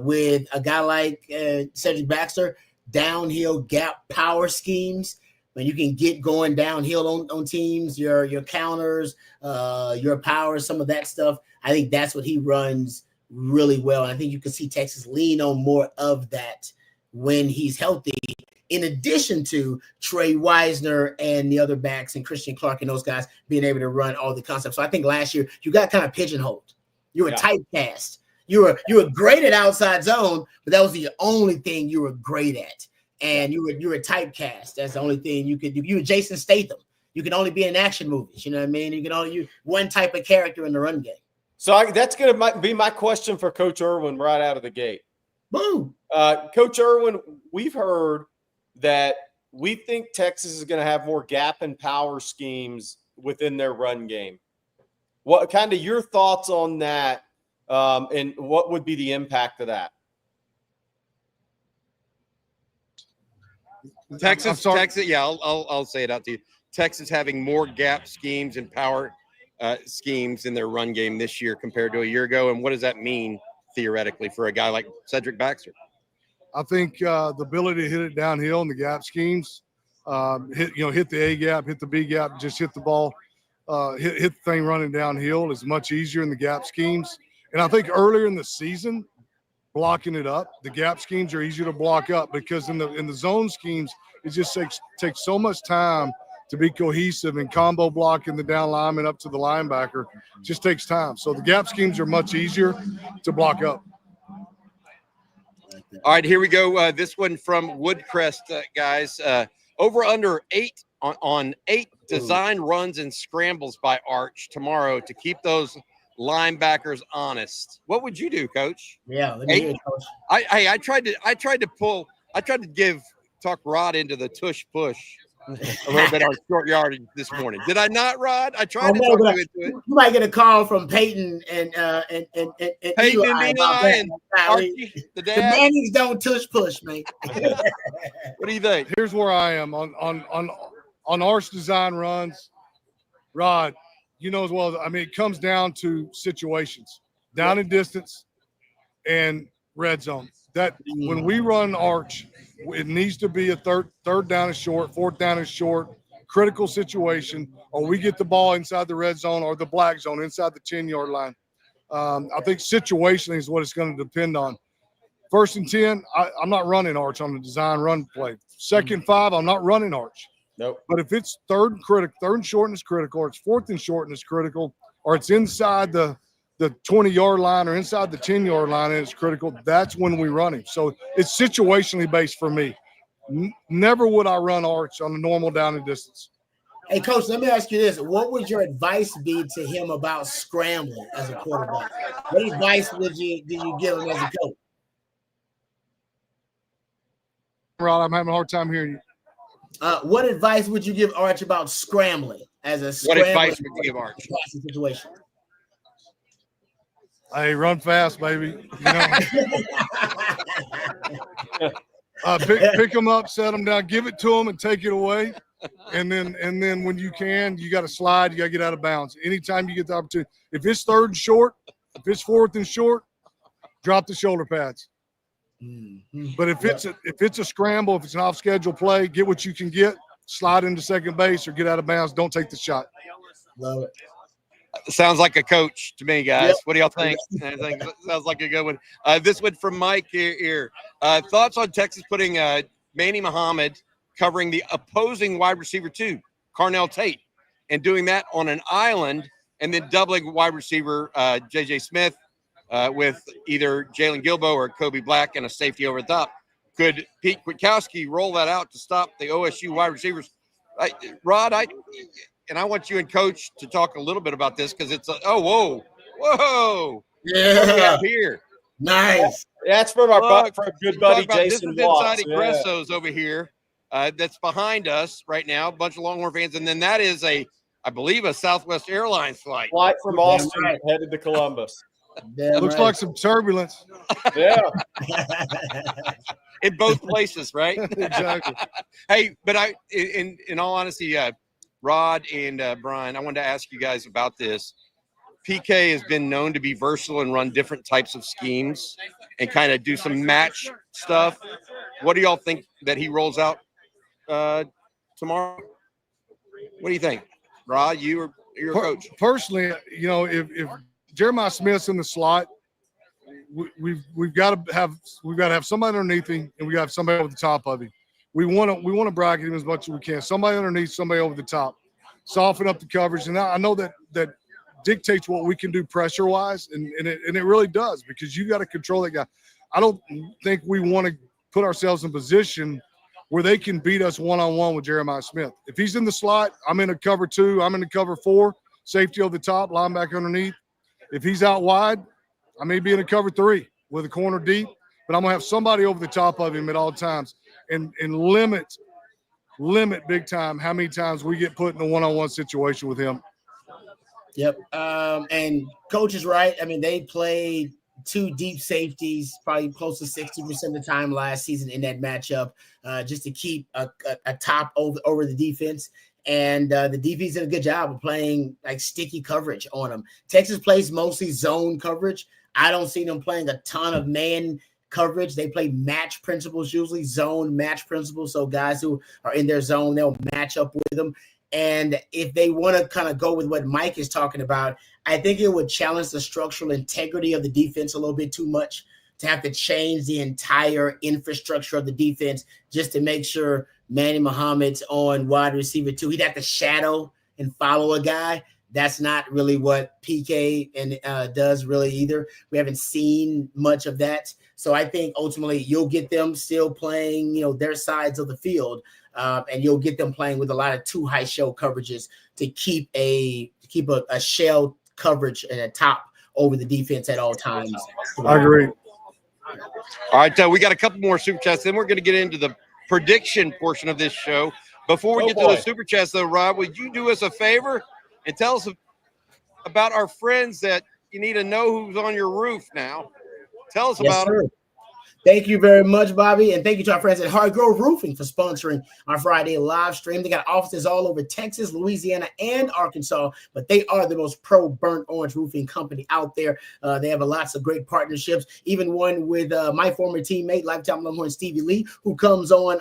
With a guy like Cedric Baxter, downhill gap power schemes, when you can get going downhill on teams, your counters, your powers, some of that stuff. I think that's what he runs really well. And I think you can see Texas lean on more of that when he's healthy, in addition to Trey Wisner and the other backs and Christian Clark and those guys being able to run all the concepts. So I think last year you got kind of pigeonholed. You were typecast. You were great at outside zone, but that was the only thing you were great at. And you were typecast. That's the only thing you could do. You were Jason Statham. You can only be in action movies. You know what I mean? You can only use one type of character in the run game. So that's going to be my question for Coach Irwin right out of the gate. Boom. Coach Irwin, we've heard that we think Texas is going to have more gap and power schemes within their run game. What kind of your thoughts on that, and what would be the impact of that? Texas, yeah, I'll say it out to you. Texas having more gap schemes and power schemes in their run game this year compared to a year ago, and what does that mean theoretically for a guy like Cedric Baxter? I think the ability to hit it downhill in the gap schemes, hit the A gap, hit the B gap, just hit the ball, hit the thing running downhill is much easier in the gap schemes. And I think earlier in the season, blocking it up, the gap schemes are easier to block up because in the zone schemes, it just takes so much time to be cohesive and combo blocking the down lineman up to the linebacker. It just takes time. So the gap schemes are much easier to block up. All right, here we go. This one from Woodcrest, guys. Over under 8 on 8 design runs and scrambles by Arch tomorrow to keep those linebackers honest. What would you do, Coach? Yeah, let me hear it, Coach. I tried to talk Rod into the tush push a little bit on short yardage this morning. Did I not, Rod? I tried to talk you into it. You might get a call from Peyton and Peyton Eli and Eli and Archie, the dad. The Mannings don't tush push, man. What do you think? Here's where I am on Arch design runs. Rod, you know as well. I mean, it comes down to situations, down and distance, and red zone. That when we run Arch, it needs to be a third down is short, fourth down is short, critical situation, or we get the ball inside the red zone or the black zone inside the 10-yard line. I think situationally is what it's going to depend on. First and 10, I'm not running Arch on the design run play. Second 5, I'm not running Arch. Nope. But if it's third and short and it's critical, or it's fourth and short and it's critical, or it's inside the 20-yard line or inside the 10-yard line and it's critical, that's when we run him. So it's situationally based for me. Never would I run Arch on a normal down and distance. Hey, Coach, let me ask you this. What would your advice be to him about scrambling as a quarterback? What advice did you give him as a coach? Rod, I'm having a hard time hearing you. What advice would you give Arch about scrambling as a What advice would you give Arch? Situation? Hey, run fast, baby. You know, pick them up, set them down, give it to them, and take it away. And then when you can, you got to slide. You got to get out of bounds. Anytime you get the opportunity. If it's third and short, if it's fourth and short, drop the shoulder pads. Mm-hmm. But if it's a scramble, if it's an off-schedule play, get what you can get. Slide into second base or get out of bounds. Don't take the shot. Love it. Sounds like a coach to me, guys. Yep. What do y'all think? I think sounds like a good one. This one from Mike here. Thoughts on Texas putting Manny Muhammad covering the opposing wide receiver 2, Carnell Tate, and doing that on an island, and then doubling wide receiver J.J. Smith with either Jalen Gilbo or Kobe Black and a safety over the top. Could Pete Kwiatkowski roll that out to stop the OSU wide receivers? Rod, I want you and Coach to talk a little bit about this because it's whoa, yeah, here, nice. That's from our good buddy Jason Watts. This is inside Egresso's over here. That's behind us right now. A bunch of Longhorn fans, and then that is I believe a Southwest Airlines flight from Austin headed to Columbus. Looks like some turbulence. Yeah. In both places, right? Exactly. Hey, but in all honesty, Rod and Brian, I wanted to ask you guys about this. PK has been known to be versatile and run different types of schemes and kind of do some match stuff. What do y'all think that he rolls out tomorrow? What do you think, Rod? You're a coach. Personally, if Jeremiah Smith's in the slot, we've got to have somebody underneath him, and we got to have somebody over the top of him. We want to bracket him as much as we can. Somebody underneath, somebody over the top, soften up the coverage. And I know that dictates what we can do pressure wise, and it really does, because you got to control that guy. I don't think we want to put ourselves in position where they can beat us one-on-one with Jeremiah Smith. If he's in the slot, I'm in a cover 2, I'm in the cover 4, safety over the top, linebacker underneath. If he's out wide, I may be in a cover 3 with a corner deep, but I'm gonna have somebody over the top of him at all times, and limit big time how many times we get put in a one-on-one situation with him. Yep. And coach is right. I mean, they played 2 deep safeties probably close to 60% of the time last season in that matchup, just to keep a top over the defense. And the defense did a good job of playing like sticky coverage on them. Texas plays mostly zone coverage. I don't see them playing a ton of man coverage. They play match principles, usually zone match principles. So guys who are in their zone, they'll match up with them. And if they want to kind of go with what Mike is talking about, I think it would challenge the structural integrity of the defense a little bit too much to have to change the entire infrastructure of the defense just to make sure Manny Muhammad's on wide receiver 2. He'd have to shadow and follow a guy. That's not really what PK does really either. We haven't seen much of that. So I think ultimately you'll get them still playing, their sides of the field. And you'll get them playing with a lot of 2 high shell coverages to keep a shell coverage and a top over the defense at all times. I agree. All right, we got a couple more super chats. Then we're going to get into the prediction portion of this show. Before we get to the super chats, though, Rob, would you do us a favor and tell us about our friends that you need to know who's on your roof now? Tell us about them. Thank you very much, Bobby. And thank you to our friends at Hardgrove Roofing for sponsoring our Friday live stream. They got offices all over Texas, Louisiana, and Arkansas, but they are the most pro burnt orange roofing company out there. They have lots of great partnerships, even one with my former teammate, lifetime Longhorn Stevie Lee, who comes on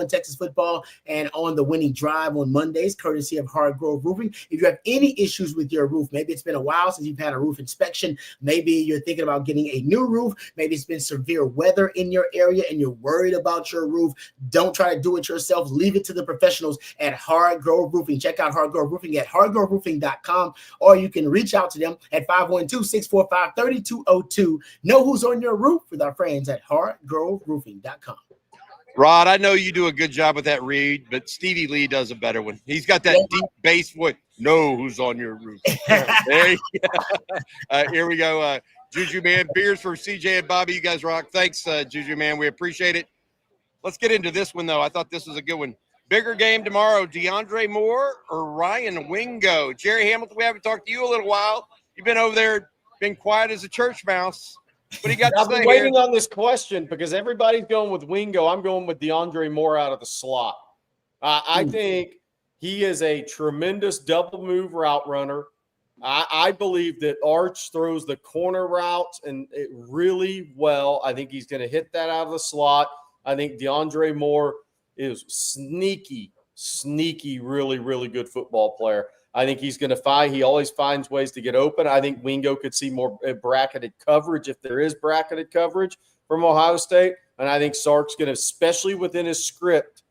Texas football and on the winning drive on Mondays, courtesy of Hardgrove Roofing. If you have any issues with your roof, maybe it's been a while since you've had a roof inspection, maybe you're thinking about getting a new roof, maybe it's been severe weather in your area and you're worried about your roof, don't try to do it yourself. Leave it to the professionals at Hardgrove Roofing. Check out Hardgrove Roofing at hardgroveroofing.com, or you can reach out to them at 512-645-3202. Know who's on your roof with our friends at hardgroveroofing.com. Rod, I know you do a good job with that read, but Stevie Lee does a better one. He's got that deep bass voice. Know who's on your roof. Here we go. Juju Man, beers for CJ and Bobby. You guys rock. Thanks, Juju Man. We appreciate it. Let's get into this one, though. I thought this was a good one. Bigger game tomorrow, DeAndre Moore or Ryan Wingo? Jerry Hamilton, we haven't talked to you a little while. You've been over there, been quiet as a church mouse. What do you got to I've say been waiting here? on this question because everybody's going with Wingo. I'm going with DeAndre Moore out of the slot. I think he is a tremendous double move route runner. I believe that Arch throws the corner route and it really well. I think he's going to hit that out of the slot. I think DeAndre Moore is sneaky, really, really good football player. I think he's going to find – he always finds ways to get open. I think Wingo could see more bracketed coverage if there is bracketed coverage from Ohio State. And I think Sark's going to, especially within his script,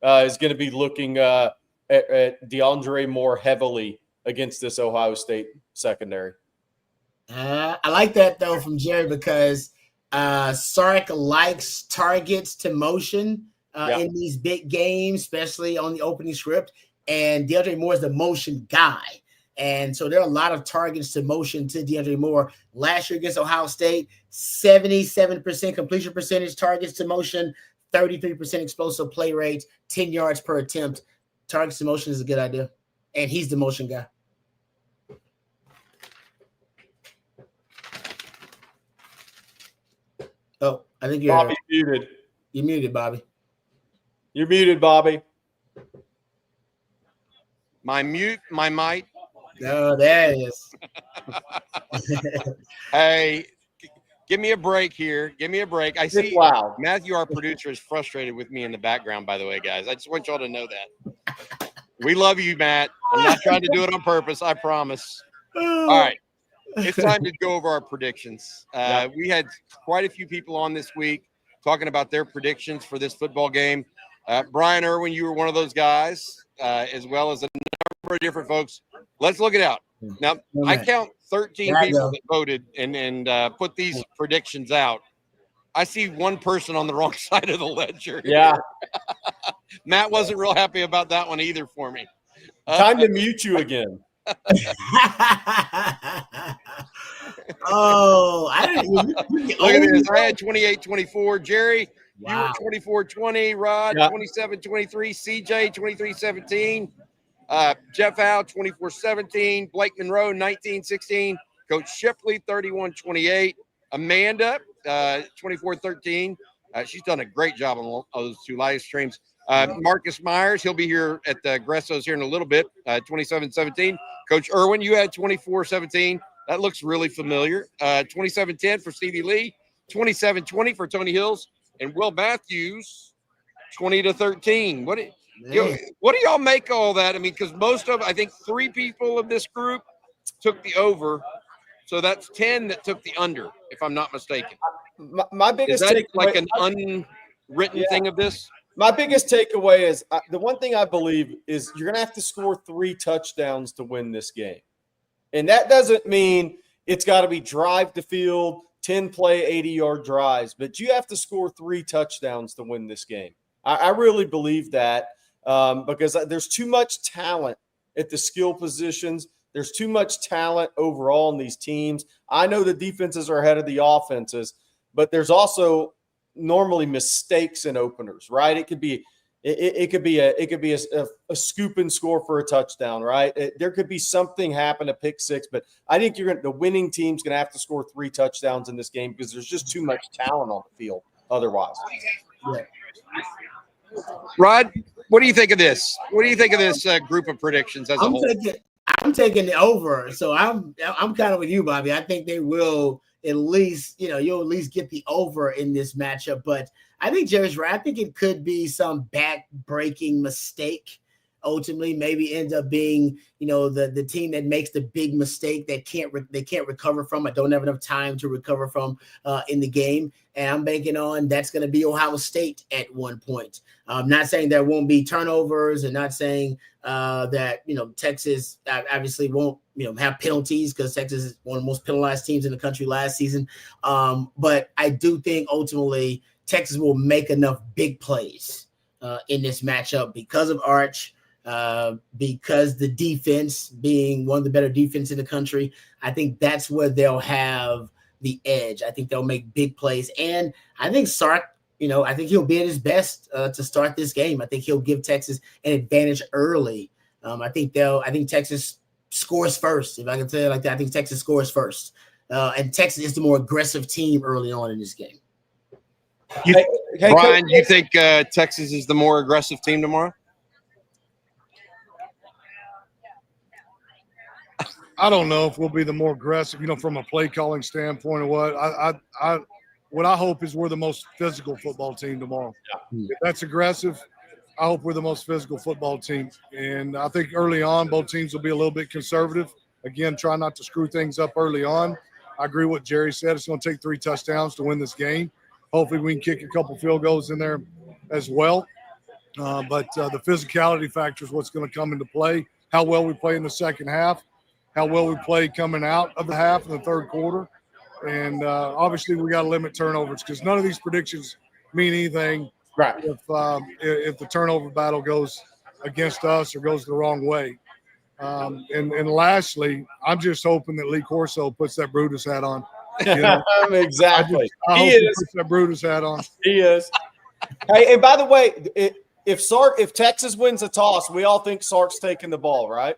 is going to be looking at DeAndre Moore heavily against this Ohio State secondary. I like that, though, from Jerry, because Sark likes targets to motion in these big games, especially on the opening script. And DeAndre Moore is the motion guy. And so there are a lot of targets to motion to DeAndre Moore. Last year against Ohio State, 77% completion percentage targets to motion, 33% explosive play rate, 10 yards per attempt. Targets to motion is a good idea. And he's the motion guy. Oh, I think you're muted. You're muted, Bobby. You're muted, Bobby. My mic. Oh, there it is. Hey, Give me a break here. Give me a break. I see Wow. Matthew, our producer, is frustrated with me in the background, by the way, guys. I just want y'all to know that. We love you, Matt. I'm not trying to do it on purpose. I promise. All right. It's time to go over our predictions. We had quite a few people on this week talking about their predictions for this football game. Brian Irwin, you were one of those guys, as well as a number of different folks. Let's look it out. Now, I count 13 people that voted and put these predictions out. I see one person on the wrong side of the ledger. Yeah. Matt wasn't real happy about that one either for me. Time to mute you again. Oh, I didn't. Look at this. I had 28-24. Jerry, Wow. you were 24-20. Rod, Yeah. 27-23. CJ, 23-17. Jeff Howe, 24-17. Blake Monroe, 19-16. Coach Shipley, 31-28. Amanda, 24-13. She's done a great job on those two live streams. Marcus Myers, he'll be here at the Gressos here in a little bit, 27-17. Coach Irwin, you had 24-17. That looks really familiar. 27-10 for Stevie Lee, 27-20 for Tony Hills, and Will Matthews, 20-13. What do y'all make of all that? I mean, because I think 3 people of this group took the over, so that's 10 that took the under, if I'm not mistaken. My biggest Is that takeaway, like an unwritten thing of this? My biggest takeaway is the one thing I believe is you're going to have to score 3 touchdowns to win this game. And that doesn't mean it's got to be drive to field, 10-play, 80-yard drives, but you have to score 3 touchdowns to win this game. I really believe that because there's too much talent at the skill positions. There's too much talent overall in these teams. I know the defenses are ahead of the offenses, but there's also normally mistakes in openers, right? It could be a scoop and score for a touchdown, right? There could be something happen, a pick six, but I think the winning team's going to have to score 3 touchdowns in this game because there's just too much talent on the field otherwise. Yeah. Rod, what do you think of this? What do you think of this group of predictions as a whole? I'm taking the over, so I'm kind of with you, Bobby. I think they will at least, you'll at least get the over in this matchup. But I think Jerry's right. I think it could be some back-breaking mistake. Ultimately, maybe ends up being, the team that makes the big mistake that they can't recover from. I don't have enough time to recover from in the game, and I'm banking on that's going to be Ohio State at one point. I'm not saying there won't be turnovers, and not saying that Texas obviously won't have penalties because Texas is one of the most penalized teams in the country last season. But I do think ultimately Texas will make enough big plays in this matchup because of Arch. Because the defense being one of the better defense in the country, I think that's where they'll have the edge. I think they'll make big plays. And I think Sark, I think he'll be at his best to start this game. I think he'll give Texas an advantage early. I think Texas scores first. If I can say it like that, I think Texas scores first. And Texas is the more aggressive team early on in this game. Brian, you think Texas is the more aggressive team tomorrow? I don't know if we'll be the more aggressive, from a play calling standpoint or what. What I hope is we're the most physical football team tomorrow. Yeah. If that's aggressive, I hope we're the most physical football team. And I think early on, both teams will be a little bit conservative. Again, try not to screw things up early on. I agree with what Jerry said. It's going to take 3 touchdowns to win this game. Hopefully we can kick a couple field goals in there as well. But the physicality factor is what's going to come into play. How well we play in the second half. How well we play coming out of the half in the third quarter. And obviously we got to limit turnovers because none of these predictions mean anything if the turnover battle goes against us or goes the wrong way. And lastly, I'm just hoping that Lee Corso puts that Brutus hat on. Exactly. I hope he puts that Brutus hat on. He is. Hey, and by the way, if Texas wins a toss, we all think Sark's taking the ball, right?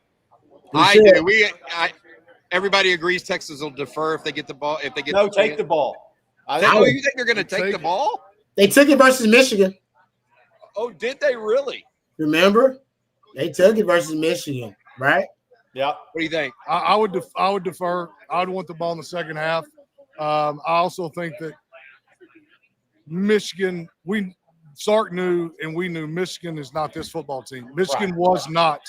I do. Everybody agrees Texas will defer if they get the ball. If they get take the ball. You think they're going to take the ball? They took it versus Michigan. Oh, did they really? Remember, they took it versus Michigan, right? Yeah. What do you think? I would defer. I would want the ball in the second half. I also think that Michigan, Sark knew and we knew Michigan is not this football team. Michigan was not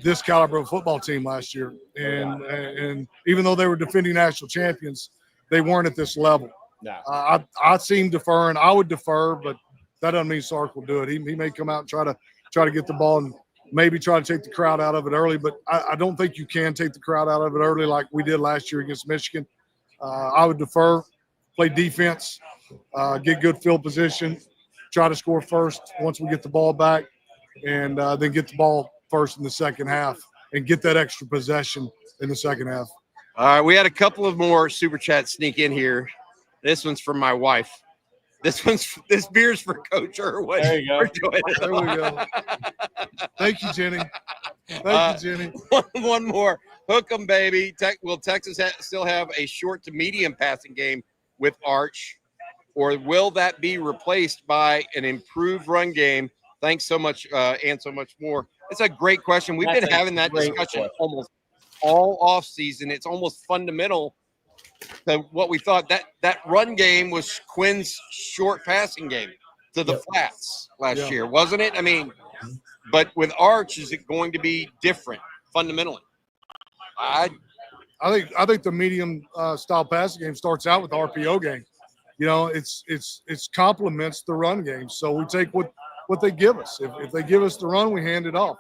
this caliber of football team last year. And even though they were defending national champions, they weren't at this level. No. I seem deferring. I would defer, but that doesn't mean Sark will do it. He may come out and try to get the ball and maybe try to take the crowd out of it early, but I don't think you can take the crowd out of it early like we did last year against Michigan. I would defer, play defense, get good field position, try to score first once we get the ball back, and then get the ball first in the second half and get that extra possession in the second half. All right, we had a couple of more super chats sneak in here. This one's from my wife. This beer's for Coach Irwin. There you go. There we go. Thank you, Jenny. Thank you, Jenny. One more. Hook 'em, baby. Will Texas still have a short to medium passing game with Arch, or will that be replaced by an improved run game? Thanks so much, and so much more. It's a great question. We've been having that discussion almost all off season. It's almost fundamental to what we thought. That run game was Quinn's short passing game to the flats last year, wasn't it? I mean, but with Arch, is it going to be different fundamentally? I think the medium style passing game starts out with the RPO game. You know, it's complements the run game. So we take what they give us. If they give us the run, we hand it off.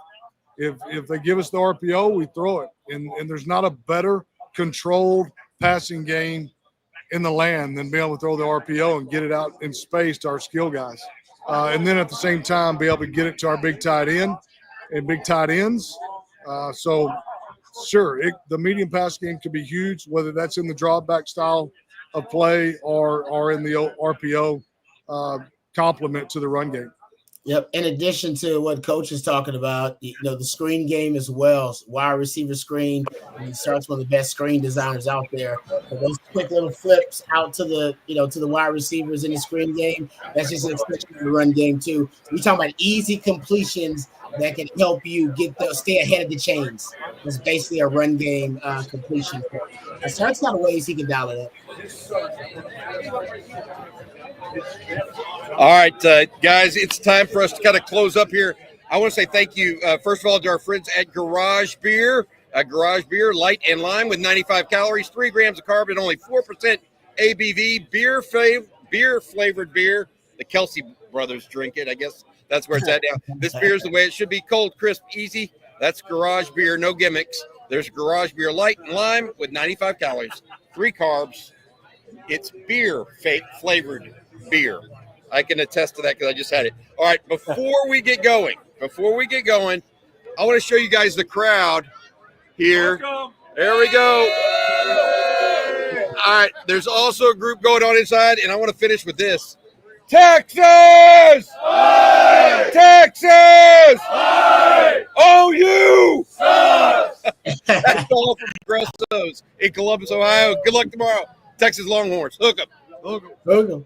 If they give us the RPO, we throw it. And there's not a better controlled passing game in the land than being able to throw the RPO and get it out in space to our skill guys. And then at the same time, be able to get it to our big tight end and big tight ends. So sure, the medium pass game could be huge, whether that's in the drawback style of play or in the RPO complement to the run game. Yep. In addition to what Coach is talking about, the screen game as well, wide receiver screen. He starts one of the best screen designers out there. So those quick little flips out to the wide receivers in the screen game. That's just an extension of the run game too. We're talking about easy completions that can help you stay ahead of the chains. It's basically a run game completion. Sark's got ways he can dial it up. All right, guys, it's time for us to kind of close up here. I want to say thank you, first of all, to our friends at Garage Beer. Garage Beer, light and lime with 95 calories, 3 grams of carb, and only 4% ABV. Beer-flavored beer. The Kelsey brothers drink it. I guess that's where it's at now. This beer is the way it should be: cold, crisp, easy. That's Garage Beer, no gimmicks. There's Garage Beer, light and lime with 95 calories, 3 carbs. It's beer-flavored beer. I can attest to that because I just had it. All right, before we get going, I want to show you guys the crowd here. There we go. All right, there's also a group going on inside, and I want to finish with this. Texas! Aye! Texas! Aye! OU! That's all from Progressos in Columbus, Ohio. Good luck tomorrow. Texas Longhorns. Hook 'em. Hook 'em.